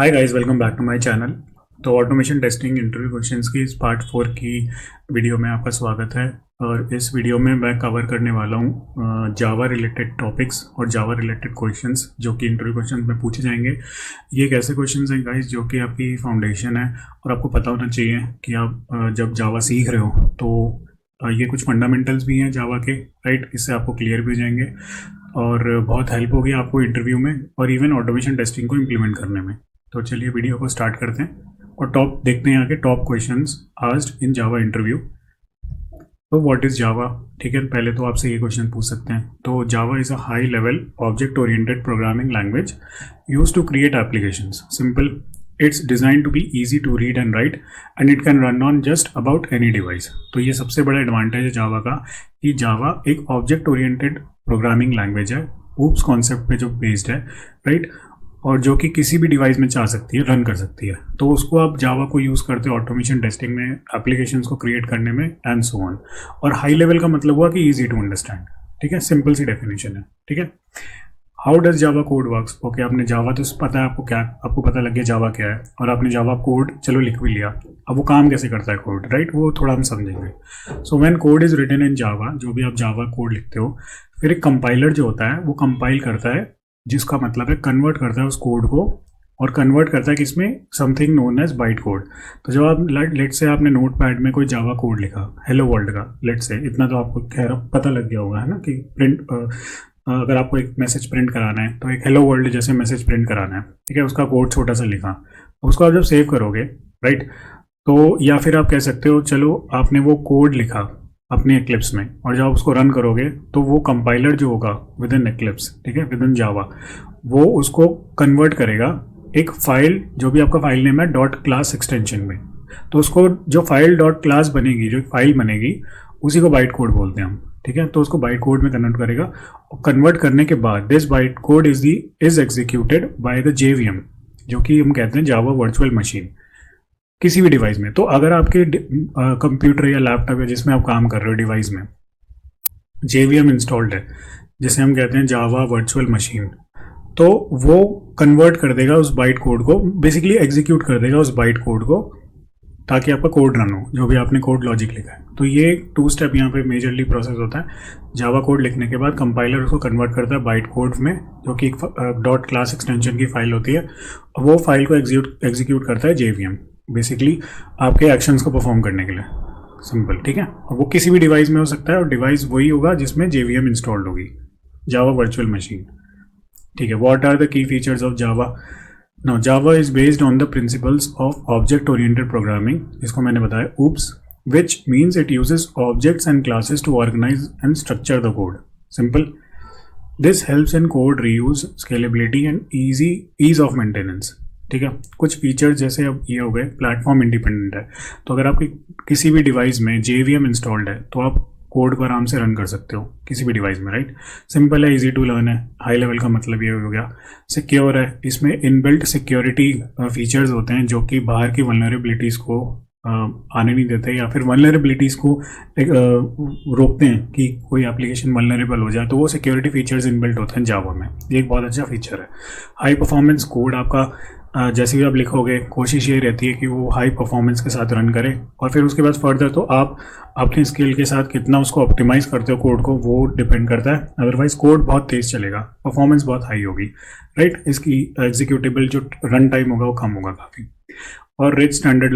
Hi guys, welcome back to my channel. तो automation testing interview questions की इस part 4 की वीडियो में आपका स्वागत है। और इस वीडियो में मैं कवर करने वाला हूँ जावा रिलेटेड टॉपिक्स और जावा रिलेटेड क्वेश्चंस जो कि इंटरव्यू क्वेश्चंस में पूछे जाएंगे। ये एक ऐसे क्वेश्चंस हैं गाइस जो कि आपकी फाउंडेशन है और आपको पता होना चाहिए कि आप जब जावा सीख रहे हो तो ये कुछ फंडामेंटल्स भी हैं जावा के, राइट। इससे आपको क्लियर भी हो जाएंगे और बहुत हेल्प होगी आपको इंटरव्यू में और इवन ऑटोमेशन टेस्टिंग को इम्प्लीमेंट करने में। तो चलिए वीडियो को स्टार्ट करते हैं और टॉप देखते हैं आगे top questions asked in Java interview. तो व्हाट इज जावा, ठीक है। पहले तो आपसे ये क्वेश्चन पूछ सकते हैं। तो Java is a high level object oriented programming language used to create applications. Simple, it's design to be easy to read and write and it can run on just about any device. तो ये सबसे बड़ा advantage है जावा का कि जावा एक object oriented programming language है, oops concept पे जो बेस्ड है, राइट। और जो कि किसी भी डिवाइस में जा सकती है, रन कर सकती है। तो उसको आप जावा को यूज़ करते हो ऑटोमेशन टेस्टिंग में, एप्लीकेशंस को क्रिएट करने में एंड सो ऑन। और हाई लेवल का मतलब हुआ कि इजी टू अंडरस्टैंड, ठीक है। सिंपल सी डेफिनेशन है, ठीक है। How does Java code works. Okay, आपने जावा तो पता है आपको, क्या आपको पता लग गया जावा क्या है और आपने जावा कोड चलो लिख भी लिया। अब वो काम कैसे करता है कोड, राइट, वो थोड़ा हम समझेंगे। So when code is written in Java, जो भी आप जावा कोड लिखते हो, फिर एक कंपाइलर जो होता है वो कंपाइल करता है, जिसका मतलब है कन्वर्ट करता है उस कोड को और कन्वर्ट करता है किसमें, something known as byte code. तो जब आप लेट से आपने नोट पैड में कोई जावा कोड लिखा हेलो वर्ल्ड का, लेट से, इतना तो आपको खैर पता लग गया होगा है ना कि प्रिंट अगर आपको एक मैसेज प्रिंट कराना है तो एक हेलो वर्ल्ड जैसे मैसेज प्रिंट कराना है, ठीक है। उसका कोड छोटा सा लिखा, उसको आप जब सेव करोगे, राइट, तो या फिर आप कह सकते हो चलो आपने वो कोड लिखा अपने एक्लिप्स में और जब आप उसको रन करोगे तो वो कंपाइलर जो होगा विद इन एक्लिप्स, ठीक है, विद इन जावा, वो उसको कन्वर्ट करेगा एक फाइल, जो भी आपका फाइल नेम है, डॉट क्लास एक्सटेंशन में। तो उसको जो फाइल डॉट क्लास बनेगी, जो फाइल बनेगी, उसी को बाइट कोड बोलते हैं हम, ठीक है। तो उसको बाइट कोड में कन्वर्ट करेगा और कन्वर्ट करने के बाद this byte code is executed by the JVM, जो कि हम कहते हैं जावा वर्चुअल मशीन, किसी भी डिवाइस में। तो अगर आपके कंप्यूटर या लैपटॉप या जिसमें आप काम कर रहे हो डिवाइस में जेवीएम इंस्टॉल्ड है, जिसे हम कहते हैं जावा वर्चुअल मशीन, तो वो कन्वर्ट कर देगा उस बाइट कोड को, बेसिकली एग्जीक्यूट कर देगा उस बाइट कोड को, ताकि आपका कोड रन हो, जो भी आपने कोड लॉजिक लिखा है। तो ये 2 स्टेप यहाँ पे मेजरली प्रोसेस होता है। जावा कोड लिखने के बाद कंपाइलर उसको कन्वर्ट करता है बाइट कोड में, जो कि डॉट क्लास एक्सटेंशन की फाइल होती है। वो फाइल को एग्जीक्यूट करता है जेवीएम, बेसिकली आपके एक्शंस को परफॉर्म करने के लिए। सिंपल, ठीक है। और वो किसी भी डिवाइस में हो सकता है और डिवाइस वही होगा जिसमें जेवीएम इंस्टॉल्ड होगी, जावा वर्चुअल मशीन, ठीक है। What are the key features of Java. Now Java is based on the principles of object oriented programming, जिसको मैंने बताया OOPs, which means it uses objects and classes to organize and structure the code. Simple. This helps in code reuse, scalability and ease of maintenance. ठीक है। कुछ features जैसे अब ये हो गए, प्लेटफॉर्म इंडिपेंडेंट है, तो अगर आपकी किसी भी डिवाइस में जेवीएम इंस्टॉल्ड है तो आप कोड को आराम से रन कर सकते हो किसी भी डिवाइस में, राइट। सिंपल है, इजी टू लर्न है। हाई लेवल का मतलब ये हो गया। सिक्योर है, इसमें इनबिल्ट सिक्योरिटी फीचर्स होते हैं जो कि बाहर की वल्नरेबिलिटीज़ को आने नहीं देते या फिर वल्नरेबिलिटीज़ को रोकते हैं कि कोई एप्लीकेशन वल्नरेबल हो जाए, तो वो सिक्योरिटी फीचर्स इनबिल्ट होते हैं जावा में। ये एक बहुत अच्छा फीचर है। हाई परफॉर्मेंस कोड आपका जैसे भी आप लिखोगे, कोशिश ये रहती है कि वो हाई परफॉर्मेंस के साथ रन करे और फिर उसके बाद फर्दर तो आप अपनी स्किल के साथ कितना उसको ऑप्टिमाइज़ करते हो कोड को, वो डिपेंड करता है। अदरवाइज कोड बहुत तेज़ चलेगा, परफॉर्मेंस बहुत हाई होगी, राइट। इसकी एग्जीक्यूटेबल जो रन टाइम होगा वो कम होगा काफ़ी। और रिच स्टैंडर्ड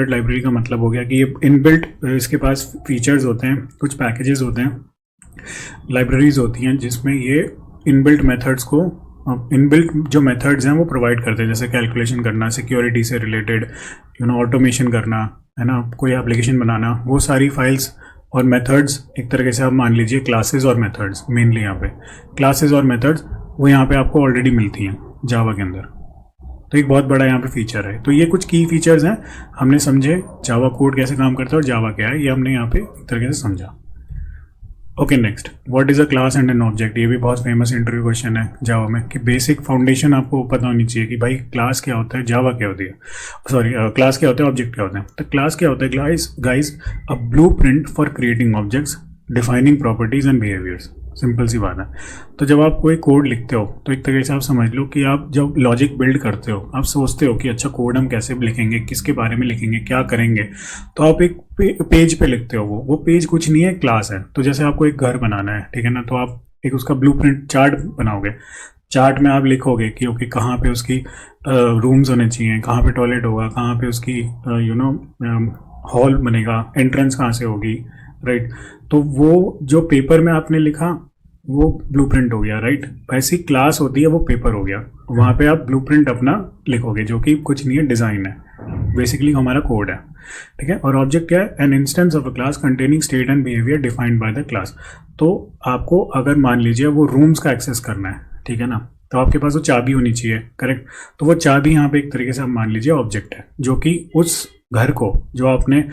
लाइब्रेरी का मतलब हो गया कि ये इनबिल्ट इसके पास फीचर्स होते हैं, कुछ पैकेजेस होते हैं, लाइब्रेरीज होती हैं जिसमें ये इनबिल्ट मेथड्स को, इनबिल्ट जो मेथड्स हैं वो प्रोवाइड करते हैं, जैसे कैलकुलेशन करना, सिक्योरिटी से रिलेटेड, ऑटोमेशन करना, है ना, कोई एप्लीकेशन बनाना, वो सारी फाइल्स और मेथड्स एक तरीके से आप मान लीजिए क्लासेस और मेथड्स, मेनली यहाँ पे क्लासेस और मेथड्स वो यहाँ पे आपको ऑलरेडी मिलती हैं जावा के अंदर। तो एक बहुत बड़ा यहाँ पे फीचर है। तो ये कुछ की फीचर्स हैं, हमने समझे जावा कोड कैसे काम करता है और जावा क्या है, ये हमने यहाँ पे एक तरीके से समझा। Okay, next, what is a class and an object. ये भी बहुत फेमस इंटरव्यू क्वेश्चन है जावा में कि बेसिक फाउंडेशन आपको पता होनी चाहिए कि भाई क्लास क्या होता है, जावा क्या होती है, सॉरी क्लास क्या होता है, ऑब्जेक्ट क्या होता है। तो क्लास क्या होता है guys, a blueprint for creating objects, defining properties and behaviours. Simple सी बात है। तो जब आप कोई कोड लिखते हो तो एक तरीके से आप समझ लो कि आप जब लॉजिक बिल्ड करते हो, आप सोचते हो कि अच्छा कोड हम कैसे लिखेंगे, किसके बारे में लिखेंगे, क्या करेंगे, तो आप एक पेज पे लिखते हो। वो पेज कुछ नहीं है, क्लास है। तो जैसे आपको एक घर बनाना है, ठीक है ना, तो आप एक उसका ब्लूप्रिंट चार्ट बनाओगे। चार्ट में आप लिखोगे कि ओके कहाँ पे उसकी रूम्स होने चाहिए, कहाँ पे टॉयलेट होगा, कहाँ पे उसकी हॉल बनेगा, एंट्रेंस कहाँ से होगी, राइट। तो वो जो पेपर में आपने लिखा वो ब्लूप्रिंट हो गया, राइट। ऐसी क्लास होती है, वो पेपर हो गया। वहाँ पे आप ब्लूप्रिंट अपना लिखोगे, जो कि कुछ नहीं है, डिज़ाइन है, बेसिकली हमारा कोड है, ठीक है। और ऑब्जेक्ट क्या है? An instance of a class containing state and behaviour defined by the class. तो आपको अगर मान लीजिए वो रूम्स का एक्सेस करना है, ठीक है ना, तो आपके पास वो चाबी होनी चाहिए, करेक्ट। तो वो चाबी यहाँ पे एक तरीके से आप मान लीजिए ऑब्जेक्ट है, जो कि उस घर को जो आपने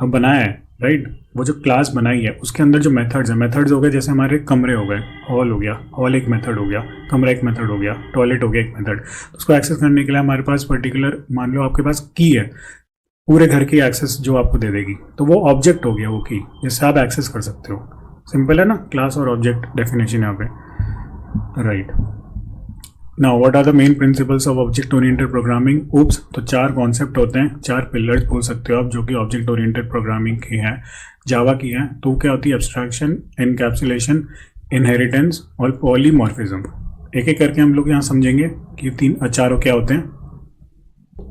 बनाया है, राइट, वो जो क्लास बनाई है उसके अंदर जो मेथड्स हैं, मेथड्स हो गए जैसे हमारे कमरे हो गए, हॉल हो गया, हॉल एक मेथड हो गया, कमरा एक मेथड हो गया, टॉयलेट हो गया एक मेथड। तो उसको एक्सेस करने के लिए हमारे पास पर्टिकुलर, मान लो आपके पास की है, पूरे घर की एक्सेस जो आपको दे देगी, तो वो ऑब्जेक्ट हो गया वो की, जिससे आप एक्सेस कर सकते हो। सिंपल है ना, क्लास और ऑब्जेक्ट डेफिनेशन यहाँ पे, right. Now what are the main principles of object oriented programming? Oops, तो 4 कॉन्सेप्ट होते हैं, 4 पिलर्स बोल सकते हो आप, जो कि ऑब्जेक्ट ओरिएंटेड प्रोग्रामिंग की है, जावा की है। तो क्या होती है? एब्स्ट्रैक्शन, एनकैप्सुलेशन, इनहेरिटेंस और पॉलीमॉर्फिज्म। एक एक करके हम लोग यहाँ समझेंगे कि चारों क्या होते हैं।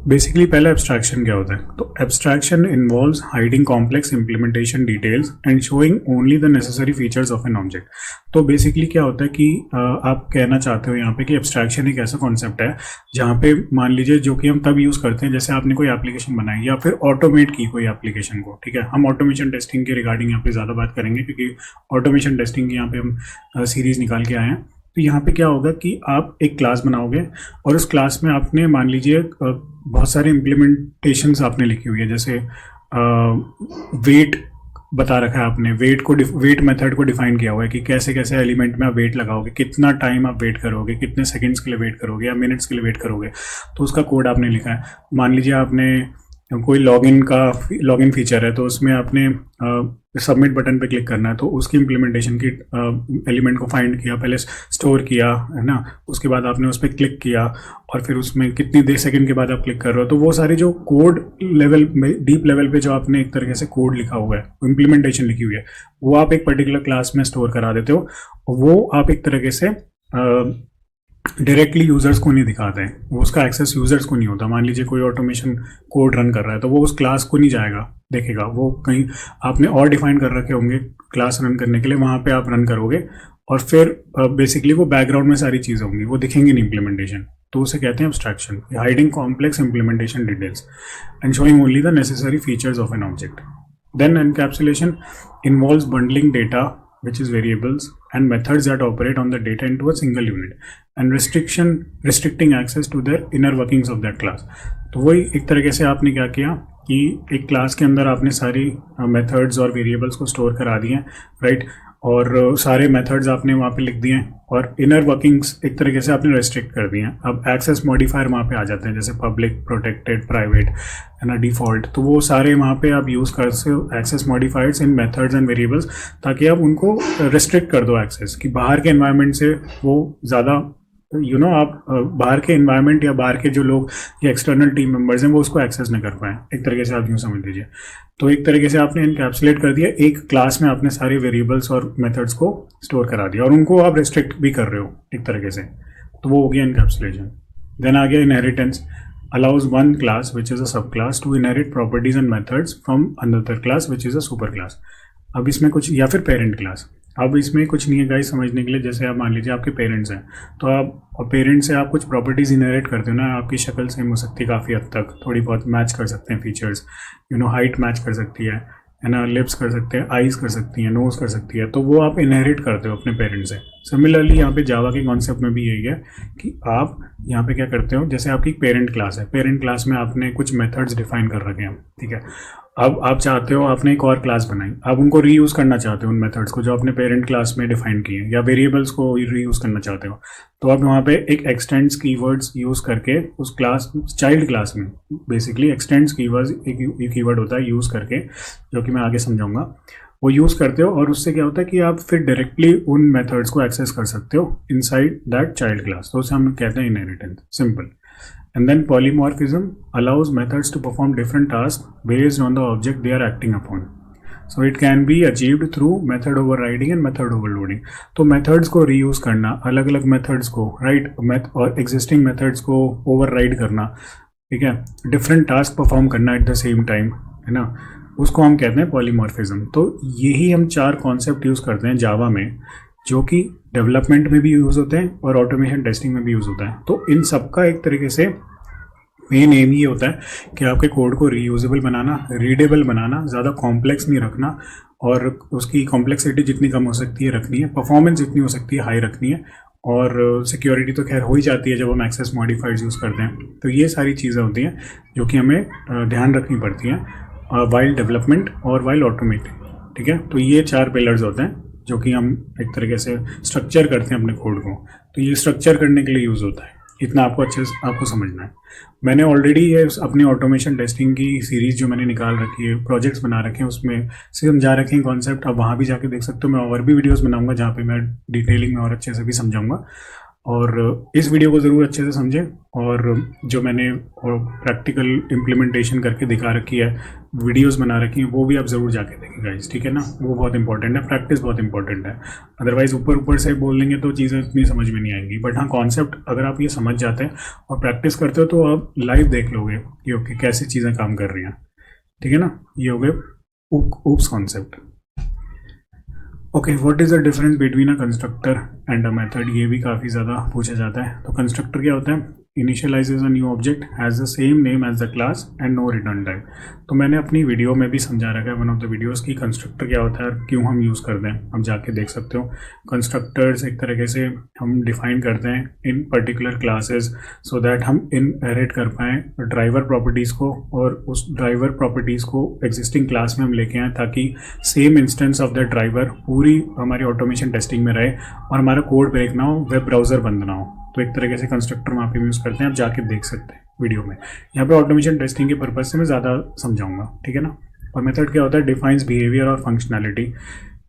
बेसिकली पहला एब्स्ट्रैक्शन क्या होता है? तो abstraction involves hiding complex implementation details and showing only the necessary features of an object. तो बेसिकली क्या होता है कि आप कहना चाहते हो यहाँ पे कि एब्स्ट्रैक्शन एक ऐसा कॉन्सेप्ट है जहाँ पे मान लीजिए, जो कि हम तब यूज़ करते हैं जैसे आपने कोई एप्लीकेशन बनाई या फिर ऑटोमेट की कोई एप्लीकेशन को, ठीक है। हम ऑटोमेशन टेस्टिंग के रिगार्डिंग यहाँ पे ज़्यादा बात करेंगे, क्योंकि ऑटोमेशन टेस्टिंग की यहाँ पे हम सीरीज़ निकाल के आए हैं। तो यहाँ पे क्या होगा कि आप एक क्लास बनाओगे और उस क्लास में आपने मान लीजिए बहुत सारे इम्प्लीमेंटेशंस आपने लिखी हुई है, जैसे वेट बता रखा है आपने, वेट मेथड को डिफाइन किया हुआ है कि कैसे कैसे एलिमेंट में आप वेट लगाओगे, कितना टाइम आप वेट करोगे, कितने सेकंड्स के लिए वेट करोगे या मिनट्स के लिए वेट करोगे, तो उसका कोड आपने लिखा है। मान लीजिए आपने कोई लॉगिन फीचर है, तो उसमें आपने सबमिट बटन पे क्लिक करना है, तो उसकी इम्प्लीमेंटेशन की एलिमेंट को फाइंड किया, पहले स्टोर किया, है ना, उसके बाद आपने उस पर क्लिक किया और फिर उसमें कितनी देर सेकंड के बाद आप क्लिक कर रहे हो। तो वो सारी जो कोड लेवल में, डीप लेवल पे जो आपने एक तरीके से कोड लिखा हुआ है, इम्प्लीमेंटेशन लिखी हुई है, वो आप एक पर्टिकुलर क्लास में स्टोर करा देते हो। वो आप एक तरीके से डायरेक्टली यूजर्स को नहीं दिखाते हैं, वो उसका एक्सेस यूजर्स को नहीं होता। मान लीजिए कोई ऑटोमेशन कोड रन कर रहा है, तो वो उस क्लास को नहीं जाएगा, देखेगा, वो कहीं आपने और डिफाइन कर रखे होंगे क्लास रन करने के लिए, वहाँ पे आप रन करोगे और फिर बेसिकली वो बैकग्राउंड में सारी चीज़ें होंगी, वो दिखेंगी नहीं इम्प्लीमेंटेशन। तो उसे कहते हैं abstraction, hiding complex implementation details and showing only the necessary features of an object. Then encapsulation involves bundling data which is variables and methods that operate on the data into a single unit and restricting access to the inner workings of that class। तो वही एक तरीके से आपने क्या किया कि एक क्लास के अंदर आपने सारी मेथड्स और वेरिएबल्स को स्टोर करा दिए, राइट, और सारे मेथड्स आपने वहाँ पे लिख दिए हैं और इनर वर्किंग्स एक तरीके से आपने रेस्ट्रिक्ट कर दिए हैं। अब एक्सेस मॉडिफायर वहाँ पे आ जाते हैं, जैसे पब्लिक, प्रोटेक्टेड, प्राइवेट, है ना, डिफ़ॉल्ट। तो वो सारे वहाँ पे आप यूज़ कर सकते हो access modifiers in methods and variables, ताकि आप उनको रेस्ट्रिक्ट कर दो एक्सेस, कि बाहर के एनवायरनमेंट से वो ज़्यादा आप बाहर के एनवायरनमेंट या बाहर के जो लोग या एक्सटर्नल टीम मेंबर्स हैं वो उसको एक्सेस न कर पाएँ, एक तरीके से आप यूँ समझ लीजिए। तो एक तरीके से आपने इनकैप्सुलेट कर दिया, एक क्लास में आपने सारे वेरिएबल्स और मेथड्स को स्टोर करा दिया और उनको आप रेस्ट्रिक्ट भी कर रहे हो एक तरीके से, तो वो हो गया इनकैप्सुलेशन। देन आ गया inheritance, allows one class which is a subclass to inherit properties and methods from another class which is a superclass। अब इसमें कुछ, या फिर पेरेंट क्लास, अब इसमें कुछ नहीं है गाइस समझने के लिए। जैसे आप मान लीजिए आपके पेरेंट्स हैं, तो आप पेरेंट्स से आप कुछ प्रॉपर्टीज़ इनहेरिट करते हो ना, आपकी शक्ल सेम हो सकती है काफ़ी हद तक, थोड़ी बहुत मैच कर सकते हैं फीचर्स, हाइट मैच कर सकती है ना, लिप्स कर सकते हैं, आईज कर सकती हैं, नोज कर सकती है, तो वो आप इनहेरिट करते हो अपने पेरेंट्स से। सिमिलरली यहाँ पे जावा के कॉन्सेप्ट में भी यही है कि आप यहाँ पे क्या करते हो, जैसे आपकी पेरेंट क्लास है, पेरेंट क्लास में आपने कुछ मेथड्स डिफाइन कर रखे हैं, ठीक है। अब आप चाहते हो, आपने एक और क्लास बनाई, आप उनको रीयूज़ करना चाहते हो उन मेथड्स को जो आपने पेरेंट क्लास में डिफाइन किए हैं, या वेरिएबल्स को रीयूज़ करना चाहते हो, तो आप वहाँ पे एक एक्सटेंड्स कीवर्ड्स यूज़ करके उस क्लास, चाइल्ड क्लास में बेसिकली एक्सटेंड्स कीवर्ड्स एक कीवर्ड होता है यूज़ करके, जो कि मैं आगे समझाऊंगा। वो यूज़ करते हो और उससे क्या होता है कि आप फिर डायरेक्टली उन मेथड्स को एक्सेस कर सकते हो इनसाइड दैट चाइल्ड क्लास। तो उसे हम कहते हैं inheritance, simple. And then polymorphism allows methods to perform different task based on the object they are acting upon. So it can be achieved through method overriding and method overloading. तो methods को reuse करना, अलग अलग methods को right और existing methods को override करना, ठीक है, डिफरेंट टास्क परफॉर्म करना एट द सेम टाइम, है ना, उसको हम कहते हैं पॉलीमॉर्फिज्म। तो यही हम 4 कॉन्सेप्ट यूज़ करते हैं जावा में, जो कि डेवलपमेंट में भी यूज़ होते हैं और ऑटोमेशन टेस्टिंग में भी यूज़ होता है। तो इन सब का एक तरीके से मेन एम ये होता है कि आपके कोड को रीयूजेबल बनाना, रीडेबल बनाना, ज़्यादा कॉम्प्लेक्स नहीं रखना और उसकी कॉम्प्लेक्सिटी जितनी कम हो सकती है रखनी है, परफॉर्मेंस जितनी हो सकती है हाई रखनी है, और सिक्योरिटी तो खैर हो ही जाती है जब हम एक्सेस मॉडिफाइड्स यूज़ करते हैं। तो ये सारी चीज़ें होती हैं जो कि हमें ध्यान रखनी पड़ती हैं वाइल डेवलपमेंट और वाइल ऑटोमेटिंग, ठीक है। तो ये 4 पिलर्स होते हैं जो कि हम एक तरीके से स्ट्रक्चर करते हैं अपने कोड को। तो ये स्ट्रक्चर करने के लिए यूज़ होता है, इतना आपको अच्छे से आपको समझना है। मैंने ऑलरेडी ये अपनी ऑटोमेशन टेस्टिंग की सीरीज़ जो मैंने निकाल रखी है, प्रोजेक्ट्स बना रखे हैं, उसमें से समझा रखे हैं कॉन्सेप्ट। आप वहाँ भी जाके देख सकते हो। मैं और भी वीडियोस बनाऊंगा जहाँ पे मैं डिटेलिंग में और अच्छे से भी समझाऊंगा, और इस वीडियो को ज़रूर अच्छे से समझें। और जो मैंने प्रैक्टिकल इम्प्लीमेंटेशन करके दिखा रखी है, वीडियोस बना रखी हैं, वो भी आप ज़रूर जाके देखें गाइस, ठीक है ना। वो बहुत इंपॉर्टेंट है, प्रैक्टिस बहुत इंपॉर्टेंट है। अदरवाइज़ ऊपर ऊपर से बोल देंगे तो चीज़ें इतनी समझ में नहीं आएंगी। बट हाँ, कॉन्सेप्ट अगर आप ये समझ जाते हैं और प्रैक्टिस करते हो तो आप लाइव देख लोगे कि ओके कैसे चीज़ें काम कर रही हैं, ठीक है ना। ये हो गए oops concept. Okay, what is the difference between a constructor and a method, ये भी काफ़ी ज़्यादा पूछा जाता है। तो कंस्ट्रक्टर क्या होता है, initializes a new object has the same name as the class and no return type. तो मैंने अपनी वीडियो में भी समझा रखा है, वन ऑफ द वीडियोस, की कंस्ट्रक्टर क्या होता है और क्यों हम यूज़ करते हैं, आप जाके देख सकते हो। कंस्ट्रक्टर्स एक तरीके से हम डिफाइन करते हैं इन पर्टिकुलर क्लासेस सो दैट हम इनहेरिट कर पाएँ ड्राइवर प्रॉपर्टीज़ को, और उस ड्राइवर प्रॉपर्टीज़ को एग्जिस्टिंग क्लास में हम लेके आएँ ताकि same instance of the driver पूरी हमारी ऑटोमेशन टेस्टिंग में रहे और हमारा कोड ब्रेक ना हो, वेब ब्राउज़र बंद ना हो। तो एक तरीके से कंस्ट्रक्टर वहाँ पे यूज़ करते हैं, आप जाके देख सकते हैं वीडियो में। यहाँ पे ऑटोमेशन टेस्टिंग के पर्पज से मैं ज़्यादा समझाऊंगा, ठीक है ना। और मेथड क्या होता है, डिफाइंस बिहेवियर और functionality,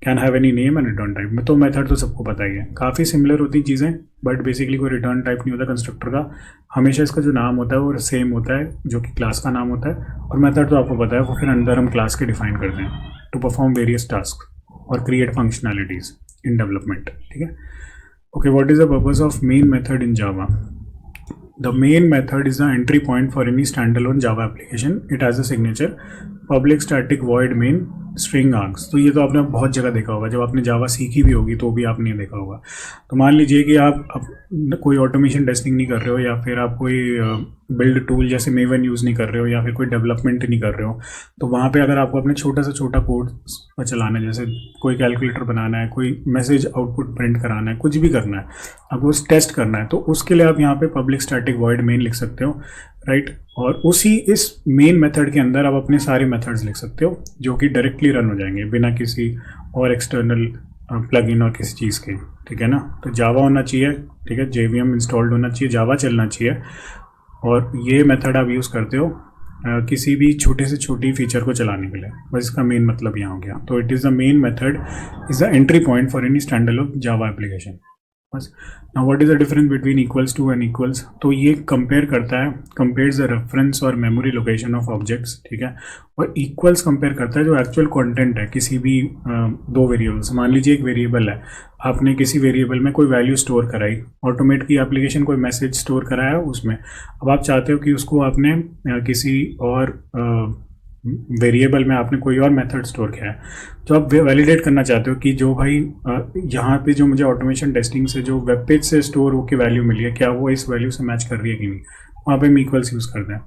can have any name and return type. में तो मेथड तो सबको पता ही है, काफ़ी सिमिलर होती चीज़ें, बट बेसिकली कोई रिटर्न टाइप नहीं होता कंस्ट्रक्टर का। हमेशा इसका जो नाम होता है वो सेम होता है, जो कि क्लास का नाम होता है। और मेथड तो आपको पता है, वो फिर अंदर हम क्लास के डिफाइन करते हैं टू परफॉर्म वेरियस टास्क और क्रिएट फंक्शनैलिटीज़ इन डेवलपमेंट, ठीक है। Okay, what is the purpose of main method in Java? The main method is the entry point for any standalone Java application. It has a signature, public static void main string args। तो ये तो आपने बहुत जगह देखा होगा, जब आपने जावा सीखी भी होगी तो भी आपने देखा होगा। तो मान लीजिए कि आप कोई ऑटोमेशन टेस्टिंग नहीं कर रहे हो, या फिर आप कोई बिल्ड टूल जैसे मेवन यूज़ नहीं कर रहे हो, या फिर कोई डेवलपमेंट नहीं कर रहे हो, तो वहाँ पे अगर आपको अपने छोटा से छोटा कोड चलाना है, जैसे कोई कैलकुलेटर बनाना है, कोई मैसेज आउटपुट प्रिंट कराना है, कुछ भी करना है, आपको टेस्ट करना है, तो उसके लिए आप यहाँ पे पब्लिक स्टैटिक वॉइड मेन लिख सकते हो, राइट। और उसी इस मेन मेथड के अंदर आप अपने सारे मेथड्स लिख सकते हो जो कि डायरेक्टली रन हो जाएंगे बिना किसी और एक्सटर्नल प्लगइन और किसी चीज़ के, ठीक है ना। तो जावा होना चाहिए, ठीक है, JVM इंस्टॉल्ड होना चाहिए, जावा चलना चाहिए, और ये मेथड आप यूज़ करते हो किसी भी छोटे से छोटी फीचर को चलाने के लिए। बस इसका मेन मतलब यहाँ हो गया। तो it is the main method is the entry point for any standalone Java application. बस now what is the difference between equals to and equals. तो ये कंपेयर करता है, कंपेयर्स द रेफरेंस और मेमोरी लोकेशन ऑफ ऑब्जेक्ट्स, ठीक है। और equals compare करता है जो एक्चुअल कंटेंट है किसी भी दो वेरिएबल्स। मान लीजिए एक वेरिएबल है, आपने किसी वेरिएबल में कोई वैल्यू स्टोर कराई, ऑटोमेट की एप्लीकेशन कोई मैसेज स्टोर कराया उसमें। अब आप चाहते हो कि उसको आपने किसी और वेरिएबल में आपने कोई और मेथड स्टोर किया है, तो आप वैलिडेट करना चाहते हो कि जो भाई यहाँ पे जो मुझे ऑटोमेशन टेस्टिंग से जो वेब पेज से स्टोर होकर वैल्यू मिली है, क्या वो इस वैल्यू से मैच कर रही है कि नहीं। वहाँ पे हम इक्वल्स यूज़ करते हैं।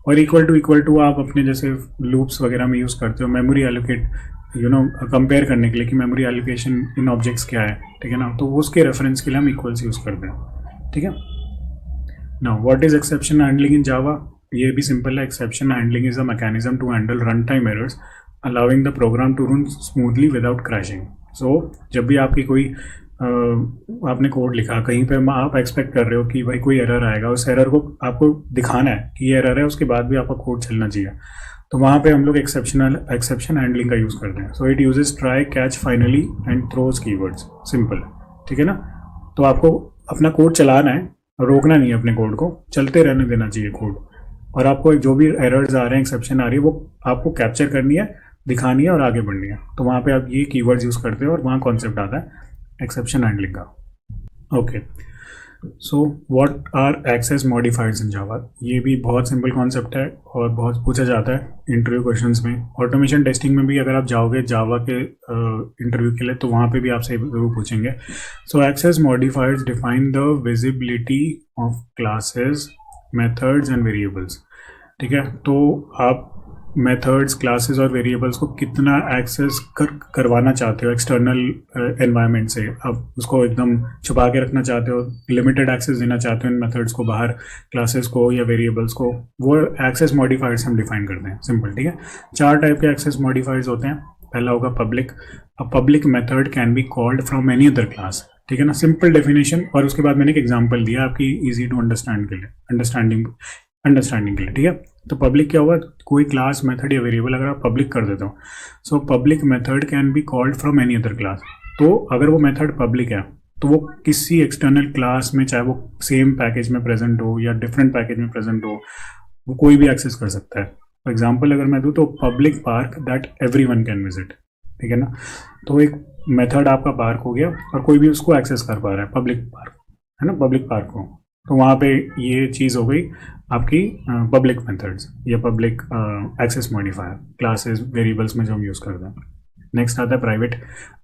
और इक्वल टू आप अपने जैसे लूप्स वगैरह में यूज़ करते हो मेमोरी एलोकेट कंपेयर करने के लिए कि मेमोरी एलोकेशन इन ऑब्जेक्ट्स क्या है, ठीक है ना। तो उसके रेफरेंस के लिए हम इक्वल्स यूज़ करते हैं, ठीक है। Now what is exception handling in Java. ये भी सिंपल है। Exception handling is a mechanism to handle run time errors allowing the program to run smoothly without crashing. So जब भी आपकी कोई आपने कोड लिखा कहीं पे, आप एक्सपेक्ट कर रहे हो कि भाई कोई एरर आएगा, उस एरर को आपको दिखाना है कि ये एरर है, उसके बाद भी आपका कोड चलना चाहिए। तो वहाँ पे हम लोग एक्सेप्शन हैंडलिंग का यूज़ करते हैं. So it uses try, catch, finally and throws keywords. Simple. ठीक है ना. तो आपको अपना कोड चलाना है, रोकना नहीं है अपने कोड को, चलते रहने देना चाहिए कोड. और आपको जो भी एरर्स आ रहे हैं, एक्सेप्शन आ रही है, वो आपको कैप्चर करनी है, दिखानी है और आगे बढ़नी है. तो वहाँ पे आप ये कीवर्ड्स यूज़ करते हो और वहाँ कॉन्सेप्ट आता है एक्सेप्शन हैंडलिंग का. Okay. So what are access modifiers in Java. ये भी बहुत सिंपल कॉन्सेप्ट है और बहुत पूछा जाता है इंटरव्यू क्वेश्चंस में. ऑटोमेशन टेस्टिंग में भी अगर आप जाओगे जावा के इंटरव्यू के लिए तो वहाँ पे भी आपसे ज़रूर पूछेंगे. So access modifiers define the visibility of classes, methods and variables. ठीक है. तो आप मेथड्स, क्लासेस और वेरिएबल्स को कितना एक्सेस करवाना चाहते हो एक्सटर्नल एनवायरनमेंट से. आप उसको एकदम छुपा के रखना चाहते हो, लिमिटेड एक्सेस देना चाहते हो इन मेथड्स को बाहर, क्लासेस को या वेरिएबल्स को, वो एक्सेस मॉडिफायर्स हम डिफाइन करते हैं. सिंपल. ठीक है. 4 टाइप के एक्सेस मॉडिफायर्स होते हैं. पहला होगा public. A public method can be called from any other class. ठीक है ना. Simple definition. और उसके बाद मैंने एक एग्जाम्पल दिया आपकी ईजी टू अंडरस्टैंड के लिए, अंडरस्टैंडिंग के लिए. ठीक है. तो पब्लिक क्या होगा, कोई क्लास, मेथड या वेरिएबल अगर आप पब्लिक कर देते हो. So public method can be called from any other class. तो अगर वो मेथड पब्लिक है तो वो किसी एक्सटर्नल क्लास में, चाहे वो सेम पैकेज में प्रेजेंट हो या डिफरेंट पैकेज में प्रेजेंट हो, वो कोई भी एक्सेस कर सकता है. फॉर एग्जाम्पल अगर मैं दूँ तो public park that everyone can visit. ठीक है ना. तो एक मेथड आपका पार्क हो गया और कोई भी उसको एक्सेस कर पा रहा है, पब्लिक पार्क है ना, पब्लिक पार्क को. तो वहाँ पे ये चीज़ हो गई आपकी पब्लिक मेथड्स या public access modifier, classes, variables में जो हम यूज़ करते हैं. नेक्स्ट आता है private.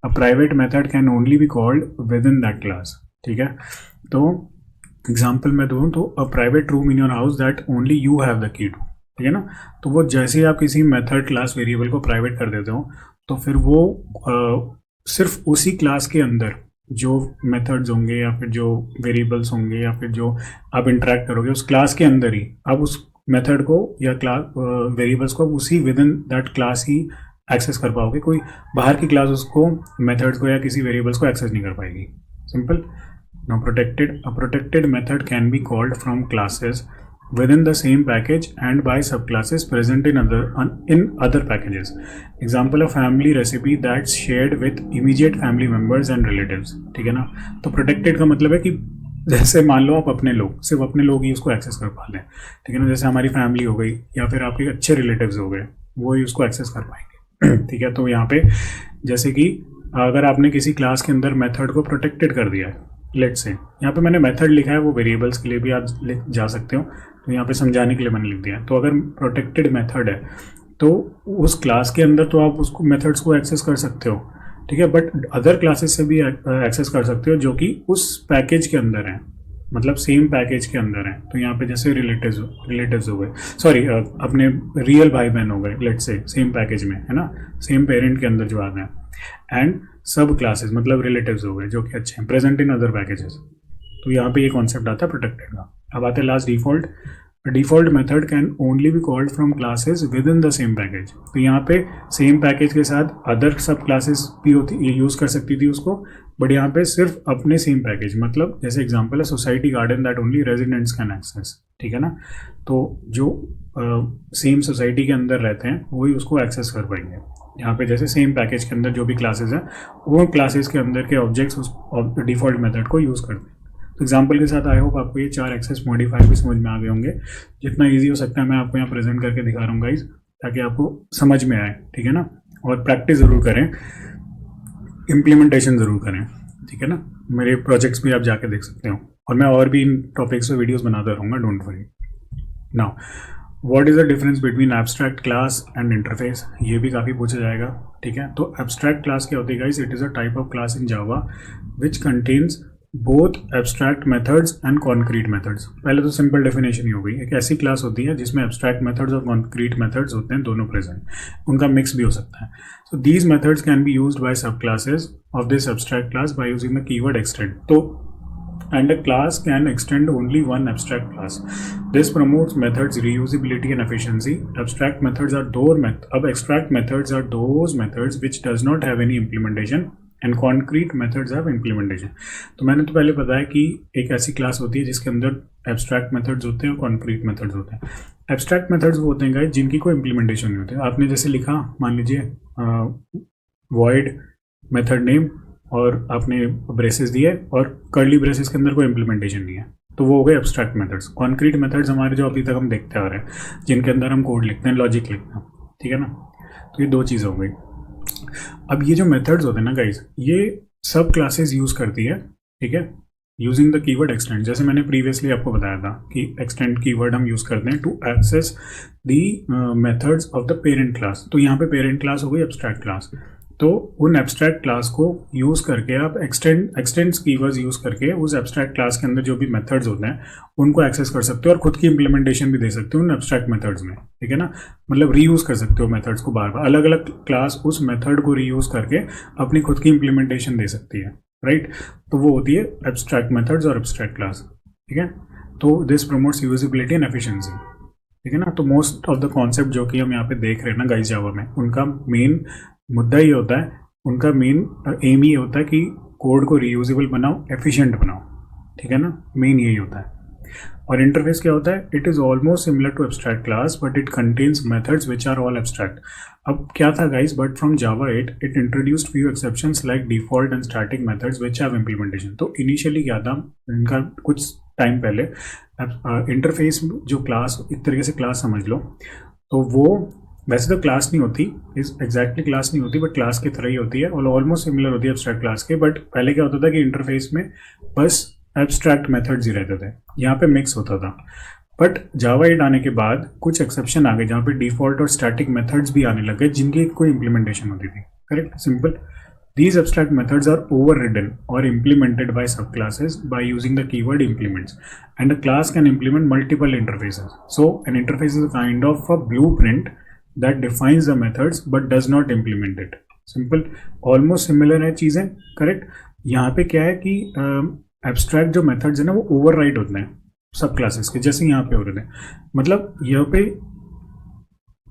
A private method can only be called within that class. ठीक है. तो एग्जाम्पल मैं दूँ तो a private room in your house that only you have the key to. ठीक है ना. तो वो जैसे ही आप किसी मेथड, क्लास, वेरिएबल को प्राइवेट कर देते हो तो फिर वो सिर्फ उसी क्लास के अंदर जो मेथड्स होंगे या फिर जो वेरिएबल्स होंगे या फिर जो आप इंटरेक्ट करोगे उस क्लास के अंदर ही आप उस मेथड को या क्लास वेरिएबल्स को उसी विद इन दैट क्लास ही एक्सेस कर पाओगे. कोई बाहर की क्लास उसको, मेथड्स को या किसी वेरिएबल्स को एक्सेस नहीं कर पाएगी. Simple. Now protected. A protected method can be called from classes within the same package and by subclasses present in other packages. Example, a family recipe that's shared with immediate family members and relatives. ठीक है ना. तो protected का मतलब है कि जैसे मान लो आप अपने लोग, सिर्फ अपने लोग ही उसको एक्सेस कर पा लें. ठीक है ना. जैसे हमारी फैमिली हो गई या फिर आपके अच्छे रिलेटिव्स हो गए, वो ही उसको एक्सेस कर पाएंगे. ठीक है. तो यहाँ पे जैसे कि अगर आपने किसी क्लास के अंदर मेथड को प्रोटेक्टेड कर दिया है, लेट से यहाँ पे मैंने मेथड लिखा है, वो वेरिएबल्स के लिए भी आप लिख जा सकते हो, तो यहाँ पे समझाने के लिए मैंने लिख दिया. तो अगर प्रोटेक्टेड मेथड है तो उस क्लास के अंदर तो आप उसको मेथड्स को एक्सेस कर सकते हो. ठीक है. बट अदर क्लासेस से भी एक्सेस कर सकते हो जो कि उस पैकेज के अंदर हैं, मतलब सेम पैकेज के अंदर हैं. तो यहाँ पे जैसे रिलेटिव्स हो गए, सॉरी अपने रियल भाई बहन हो गए, लेट से सेम पैकेज में है ना, सेम पेरेंट के अंदर जो आ रहे हैं. एंड सब क्लासेस मतलब रिलेटिव्स हो गए जो कि अच्छे हैं, प्रेजेंट इन अदर पैकेजेस. तो यहाँ पे ये कॉन्सेप्ट आता है प्रोटेक्टेड का. अब आते हैं last, default. Default method can only be called from classes with in the same package. तो यहाँ पे सेम पैकेज के साथ अदर सब क्लासेस भी होती, ये यूज़ कर सकती थी उसको, बट यहाँ पे सिर्फ अपने सेम पैकेज. मतलब जैसे एग्जांपल है society garden that only residents can access. ठीक है ना. तो जो सेम सोसाइटी के अंदर रहते हैं वही उसको एक्सेस कर पाएंगे. यहाँ पे जैसे सेम पैकेज के अंदर जो भी क्लासेस हैं वो क्लासेस के अंदर के ऑब्जेक्ट्स उस डिफ़ॉल्ट मेथड को यूज़ करते हैं. तो एग्जांपल के साथ आई होप आपको ये 4 एक्सेस मॉडिफायर भी समझ में आ गए होंगे. जितना इजी हो सकता है मैं आपको यहाँ प्रेजेंट करके दिखा रहा हूँ गाइज, ताकि आपको समझ में आए. ठीक है ना. और प्रैक्टिस ज़रूर करें, इम्प्लीमेंटेशन ज़रूर करें. ठीक है ना. मेरे प्रोजेक्ट्स भी आप जाके देख सकते हो और मैं और भी इन टॉपिक्स पे वीडियोज़ बनाता रहूँगा, don't worry. Now what is the difference between abstract class and interface. ये भी काफ़ी पूछा जाएगा. ठीक है. तो एब्स्ट्रैक्ट क्लास क्या होती है guys. It is a type of class in Java which contains both abstract methods and concrete methods. पहले तो सिंपल डेफिनेशन ही हो गई. एक ऐसी क्लास होती है जिसमें एब्स्ट्रैक्ट मेथड्स और कॉन्क्रीट मेथड्स होते हैं, दोनों प्रेजेंट, उनका मिक्स भी हो सकता है. So these methods can be used by sub classes of this abstract class by using the keyword extend. तो and a class can extend only one abstract class. This promotes methods reusability and efficiency. Abstract methods are abstract methods are those methods which does not have any implementation and concrete methods of implementation. तो मैंने तो पहले बताया कि एक ऐसी class होती है जिसके अंदर एब्स्ट्रैक्ट मेथड्स होते हैं और कॉन्क्रीट मेथड्स होते हैं। एब्स्ट्रैक्ट मेथड्स वो होते हैं गाइस जिनकी कोई इम्प्लीमेंटेशन नहीं होती। आपने जैसे लिखा, मान लीजिए वॉइड मेथड नेम और आपने ब्रेसेस दिए और कर्ली ब्रेसेस के अंदर कोई इम्प्लीमेंटेशन नहीं है, तो वो हो गए एब्स्ट्रैक्ट मेथड्स। कॉन्क्रीट मेथड्स हमारे जो अभी तक हम देखते आ रहे हैं, जिनके अंदर हम कोड लिखते हैं, लॉजिक लिखते हैं, ठीक है ना। तो ये दो चीज़ हो गई। अब ये जो मेथड्स होते हैं ना गाइस, ये सब क्लासेस यूज़ करती है, ठीक है, यूजिंग द कीवर्ड एक्सटेंड। जैसे मैंने प्रीवियसली आपको बताया था कि एक्सटेंड कीवर्ड हम यूज़ करते हैं to access the methods of the parent class. तो यहाँ पे पेरेंट क्लास हो गई एब्स्ट्रैक्ट क्लास। तो उन एब्स्ट्रैक्ट क्लास को यूज़ करके आप एक्सटेंड्स कीवर्ड्स यूज़ करके उस एब्स्ट्रैक्ट क्लास के अंदर जो भी मेथड्स होते हैं उनको एक्सेस कर सकते हो और खुद की इंप्लीमेंटेशन भी दे सकते हो उन एब्स्ट्रैक्ट मेथड्स में, ठीक है ना। मतलब रीयूज़ कर सकते हो मेथड्स को बार बार, अलग अलग क्लास उस मेथड को रीयूज़ करके अपनी खुद की इंप्लीमेंटेशन दे सकती है, राइट। तो वो होती है एब्स्ट्रैक्ट मेथड्स और एब्स्ट्रैक्ट क्लास, ठीक है। तो this promotes usability and efficiency, ठीक है ना। तो मोस्ट ऑफ द कॉन्सेप्ट जो कि हम यहाँ पे देख रहे हैं ना गाइस जावा में, उनका मेन मुद्दा ये होता है, उनका मेन एम ये होता है कि कोड को रीयूजेबल बनाओ, एफिशिएंट बनाओ, ठीक है ना। मेन यही होता है। और इंटरफेस क्या होता है, it is almost similar to abstract class but it contains methods which are all abstract. अब क्या था guys, but from Java 8 it introduced few exceptions like default and static methods which have implementation. तो initially क्या था, इनका कुछ time पहले interface जो क्लास, एक तरीके से क्लास समझ लो, तो वो वैसे तो क्लास नहीं होती, इस एग्जैक्टली क्लास नहीं होती, बट क्लास की तरह ही होती है और ऑलमोस्ट सिमिलर होती है एब्स्ट्रैक्ट क्लास के। बट पहले क्या होता था कि इंटरफेस में बस एब्स्ट्रैक्ट मेथड्स ही रहते थे, यहाँ पे मिक्स होता था। बट जावा 8 आने के बाद कुछ एक्सेप्शन आ गए जहाँ पे डिफॉल्ट और स्टैटिक मेथड्स भी आने लगे जिनकी कोई इंप्लीमेंटेशन होती थी, correct, simple. These abstract methods are overridden or implemented by subclasses by using the keyword implements, and a class can implement multiple interfaces. So an interface is a kind of a blueprint that defines the methods but does not implement it. Simple, almost similar है चीज़ें, correct. यहाँ पे क्या है कि abstract जो methods है ना वो override होते हैं सब क्लासेस के, जैसे यहाँ पे हो रहे थे। मतलब यहाँ पे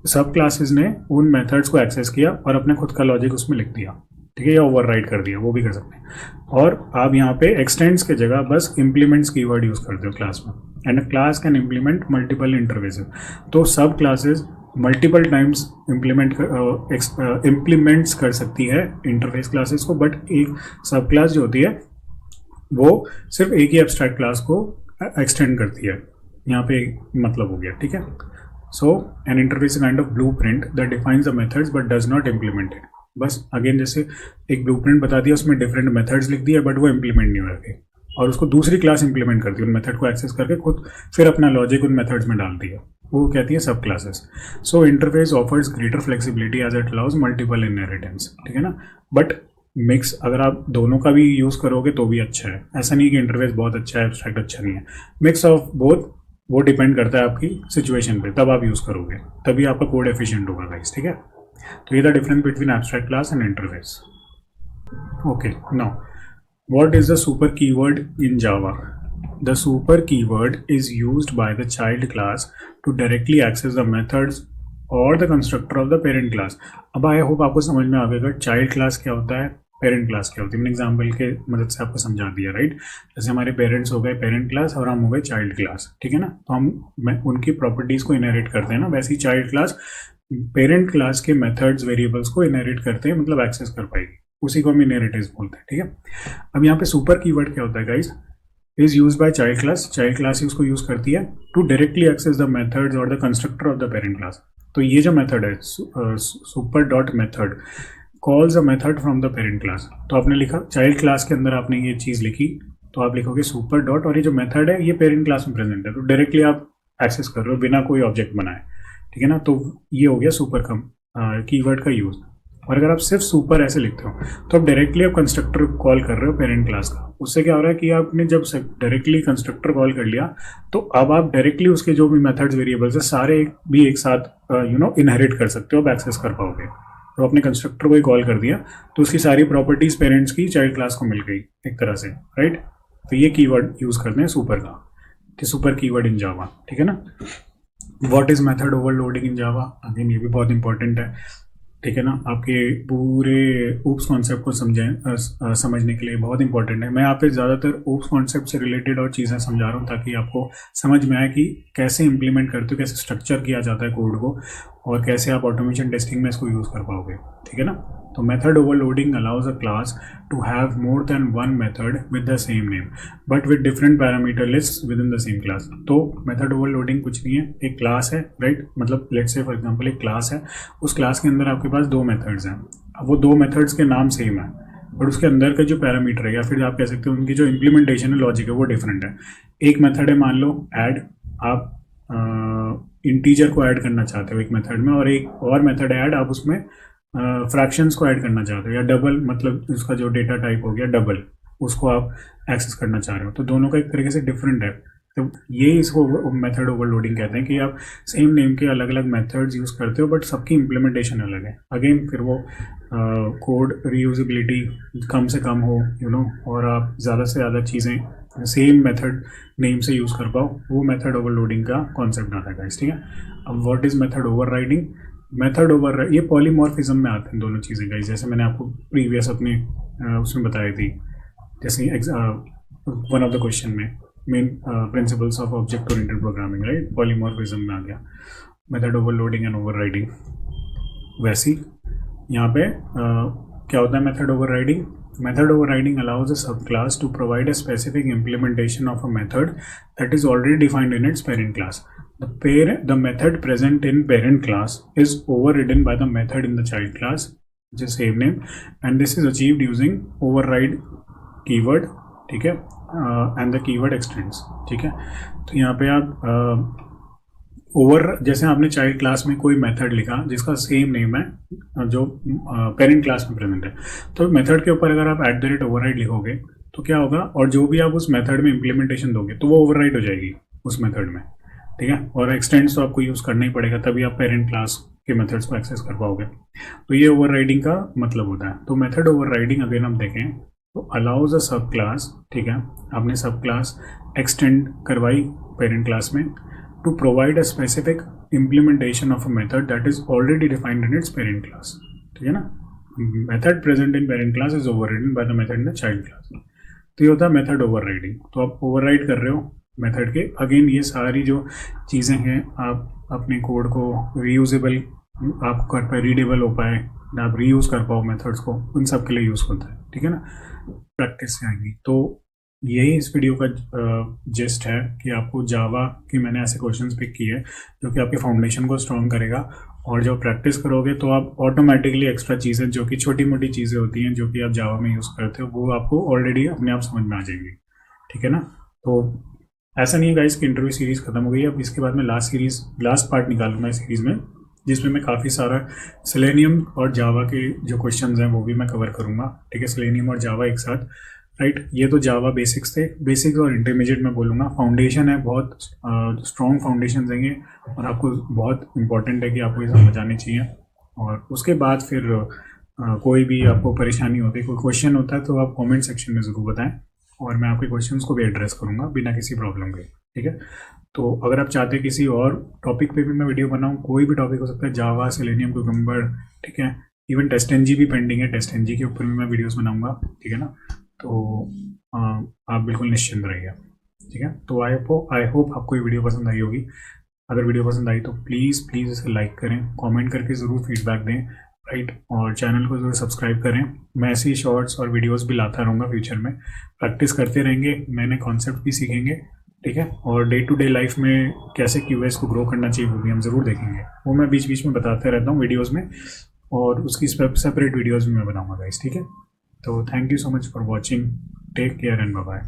सब क्लासेस ने उन मेथड्स को एक्सेस किया और अपने खुद का लॉजिक उसमें लिख दिया, ठीक है, या ओवरराइड कर दिया, वो भी कर सकते हैं। और आप यहाँ पे एक्सटेंड्स के जगह बस इम्प्लीमेंट्स कीवर्ड यूज़ करते हो क्लास में, and a class can implement multiple interfaces. तो सब क्लासेस मल्टीपल टाइम्स इम्प्लीमेंट्स कर सकती है इंटरफेस क्लासेस को, बट एक सब क्लास जो होती है वो सिर्फ एक ही एब्स्ट्रैक्ट क्लास को एक्सटेंड करती है। यहाँ पे मतलब हो गया, ठीक है। So an interface kind of blue print that defines the methods but does not implement it. बस अगेन जैसे एक ब्लूप्रिंट बता दिया, उसमें डिफरेंट मेथड्स लिख दिया बट वो इम्प्लीमेंट नहीं हो रहे, और उसको दूसरी क्लास इंप्लीमेंट करती है उन मेथड को एक्सेस करके, खुद फिर अपना लॉजिक उन मेथड्स में डालती है, वो कहती है सब classes. So interface offers greater flexibility as it allows multiple inheritance, ठीक है ना। बट मिक्स अगर आप दोनों का भी यूज़ करोगे तो भी अच्छा है, ऐसा नहीं कि इंटरफेस बहुत अच्छा है एब्स्ट्रैक्ट अच्छा नहीं है। मिक्स ऑफ बोथ, वो डिपेंड करता है आपकी सिचुएशन पे, तब आप यूज़ करोगे, तभी आपका कोड एफिशिएंट होगा गाइस, ठीक है। तो ये the difference between abstract class and interface. Okay, now what is the super keyword in Java? The super keyword is used by the child class to directly access the methods और the constructor of the parent class. अब I hope आपको समझ में आ गया child class क्या होता है, parent class क्या होती है। मैंने एग्जाम्पल के मदद से आपको समझा दिया, राइट। जैसे हमारे पेरेंट्स हो गए पेरेंट क्लास और हम हो गए चाइल्ड क्लास, ठीक है ना। तो हम उनकी प्रॉपर्टीज़ को इनहेरिट करते हैं ना, वैसे ही चाइल्ड क्लास पेरेंट क्लास के मेथड्स वेरिएबल्स को इनहेरिट करते हैं, मतलब एक्सेस कर पाएगी, उसी को हम इनहेरिटेंस बोलते हैं, ठीक है। अब यहाँ पे सुपर कीवर्ड क्या होता है guys, is use by child class. Child class ही उसको यूज करती है to directly access the methods और the constructor of the parent class. तो ये जो मेथड है super dot method calls a method from the parent class. तो आपने लिखा चाइल्ड क्लास के अंदर आपने ये चीज़ लिखी, तो आप लिखोगे सुपर डॉट, और ये जो मेथड है ये पेरेंट क्लास में प्रेजेंट है, तो डायरेक्टली आप एक्सेस कर रहे हो बिना कोई ऑब्जेक्ट बनाए, ठीक है ना। तो ये हो गया सुपर कीवर्ड का यूज़। और अगर आप सिर्फ सुपर ऐसे लिखते हो तो आप डायरेक्टली आप कंस्ट्रक्टर कॉल कर रहे हो पेरेंट क्लास का। उससे क्या हो रहा है कि आपने जब डायरेक्टली कंस्ट्रक्टर कॉल कर लिया तो अब आप डायरेक्टली उसके जो भी मेथड्स वेरिएबल्स है सारे भी एक साथ इनहेरिट कर सकते हो, आप एक्सेस कर पाओगे। तो आपने कंस्ट्रक्टर को ही कॉल कर दिया तो उसकी सारी प्रॉपर्टीज पेरेंट्स की चाइल्ड क्लास को मिल गई एक तरह से, राइट। तो ये कीवर्ड यूज करते हैं सुपर का, कि सुपर कीवर्ड इन जावा, ठीक है ना। What is method overloading in Java? Again ये भी बहुत इंपॉर्टेंट है। ठीक है ना, आपके पूरे ऊप्स कॉन्सेप्ट को समझने के लिए बहुत इंपॉर्टेंट है। मैं यहाँ पे ज़्यादातर ऊप्स कॉन्सेप्ट से रिलेटेड और चीज़ें समझा रहा हूँ ताकि आपको समझ में आए कि कैसे इंप्लीमेंट करते हो, कैसे स्ट्रक्चर किया जाता है कोड को, और कैसे आप ऑटोमेशन टेस्टिंग में इसको यूज़ कर पाओगे। ठीक है ना, तो method overloading allows a class to have more than one method with the same name but with different parameter list within the same class. तो मेथड ओवरलोडिंग कुछ नहीं है, एक क्लास है, राइट, मतलब लेट्स से फॉर एग्जांपल एक class है, उस क्लास के अंदर आपके पास दो मेथड्स हैं। अब वो दो मेथड्स के नाम सेम है बट उसके अंदर का जो पैरामीटर है या फिर आप कह सकते हो उनकी जो इम्प्लीमेंटेशन है, लॉजिक है, वो डिफरेंट है। एक मेथड है, मान लो ऐड, आप इंटीजर को ऐड करना चाहते हो एक मेथड में, और एक और मेथड है ऐड, आप उसमें फ्रैक्शंस को ऐड करना चाहते हो, या डबल, मतलब उसका जो डेटा टाइप हो गया डबल, उसको आप एक्सेस करना चाह रहे हो। तो दोनों का एक तरीके से डिफरेंट है। तो ये इसको मेथड ओवरलोडिंग कहते हैं कि आप सेम नेम के अलग अलग मेथड्स यूज़ करते हो बट सबकी इम्प्लीमेंटेशन अलग है। अगेन फिर वो कोड रीयूजेबिलिटी कम से कम हो, और आप ज़्यादा से ज़्यादा चीज़ें सेम मेथड नेम से यूज़ कर पाओ, वो मेथड ओवरलोडिंग का कॉन्सेप्ट आता है गाइस। ठीक है, अब what is method overriding? Method over, ये पॉलीमॉर्फिज्म में आते हैं दोनों चीज़ें गाइस, जैसे मैंने आपको प्रीवियस अपने उसमें बताई थी, जैसे वन ऑफ द क्वेश्चन में main principles of object oriented programming, right, polymorphism में आ गया मेथड ओवरलोडिंग एंड ओवरराइडिंग। वैसी यहाँ पे क्या होता है method overriding? Method overriding allows a subclass to provide a specific implementation of a method that is already defined in its parent class. The method present in parent class is overridden by the method in the child class, which is same name, and this is achieved using override keyword, ठीक है, and the keyword extends। ठीक है, तो यहाँ पे आप जैसे आपने चाइल्ड क्लास में कोई मेथड लिखा जिसका सेम नेम है जो पेरेंट क्लास में प्रेजेंट है, तो मेथड के ऊपर अगर आप @ओवरराइड लिखोगे तो क्या होगा, और जो भी आप उस मेथड में इम्प्लीमेंटेशन दोगे तो वो ओवरराइड हो जाएगी उस मेथड में। ठीक है, और एक्सटेंड्स तो आपको यूज़ करना ही पड़ेगा, तभी आप पेरेंट क्लास के मेथड्स को एक्सेस कर पाओगे। तो ये ओवरराइडिंग का मतलब होता है। तो मेथड ओवरराइडिंग अगर हम देखें तो अलाउज अ सब क्लास, ठीक है, आपने सब क्लास एक्सटेंड करवाई पेरेंट क्लास में, to provide a specific implementation of a method that is already defined in its parent class। ठीक है ना, method present in parent class is overridden by the method in the child class। तो ये होता है method overriding. तो आप override कर रहे हो मेथड के। अगेन ये सारी जो चीज़ें हैं, आप अपने कोड को रीयूजेबल, आप कर पाए, रीडेबल हो पाए, आप रीयूज़ कर पाओ मेथड्स को, उन सब के लिए यूज़ होता है। ठीक है ना, प्रैक्टिस से आएंगी। तो यही इस वीडियो का जिस्ट है कि आपको जावा की मैंने ऐसे क्वेश्चंस पिक किए जो कि आपके फाउंडेशन को स्ट्रॉन्ग करेगा, और जब प्रैक्टिस करोगे तो आप ऑटोमेटिकली एक्स्ट्रा चीज़ें जो कि छोटी मोटी चीज़ें होती हैं जो कि आप जावा में यूज़ करते हो, वो आपको ऑलरेडी अपने आप समझ में आ जाएंगी। ठीक है ना, तो ऐसा नहीं है गाइस कि इंटरव्यू सीरीज़ खत्म हो गई। अब इसके बाद मैं लास्ट पार्ट निकालूंगा इस सीरीज़ में, जिसमें मैं काफ़ी सारा सेलेनियम और जावा के जो क्वेश्चंस हैं वो भी मैं कवर करूँगा। ठीक है, सेलेनियम और जावा एक साथ, राइट। ये तो जावा बेसिक्स थे, बेसिक्स और इंटरमीडिएट में बोलूँगा। फाउंडेशन है, बहुत स्ट्रॉन्ग फाउंडेशन देंगे, और आपको बहुत इंपॉर्टेंट है कि आपको ये समझ आनी चाहिए। और उसके बाद फिर कोई भी आपको परेशानी होती है, कोई क्वेश्चन होता है, तो आप कमेंट सेक्शन में ज़रूर बताएं, और मैं आपके क्वेश्चंस को भी एड्रेस करूँगा बिना किसी प्रॉब्लम के। ठीक है, तो अगर आप चाहते हैं किसी और टॉपिक पे भी मैं वीडियो बनाऊँ, कोई भी टॉपिक हो सकता है, जावा, सेलेनियम, क्यूकम्बर, ठीक है, इवन टेस्टएनजी भी पेंडिंग है, टेस्टएनजी के ऊपर भी मैं वीडियोज़ बनाऊँगा। ठीक है ना, तो आप बिल्कुल निश्चिंत रहिए। ठीक है, तो आई होप आपको ये वीडियो पसंद आई होगी। अगर वीडियो पसंद आई तो प्लीज़ इसे लाइक करें, कमेंट करके ज़रूर फीडबैक दें, राइट, और चैनल को ज़रूर सब्सक्राइब करें। मैं ऐसी शॉर्ट्स और वीडियोस भी लाता रहूँगा फ्यूचर में। प्रैक्टिस करते रहेंगे, नए कॉन्सेप्ट भी सीखेंगे। ठीक है, और डे टू डे लाइफ में कैसे क्यूएस को ग्रो करना चाहिए वो भी हम ज़रूर देखेंगे। वो मैं बीच बीच में बताते रहता हूँ वीडियोज़ में, और उसकी सेपरेट वीडियोज़ भी मैं बनाऊँगा गाइस। ठीक है, तो thank you so much for watching, take care and bye bye.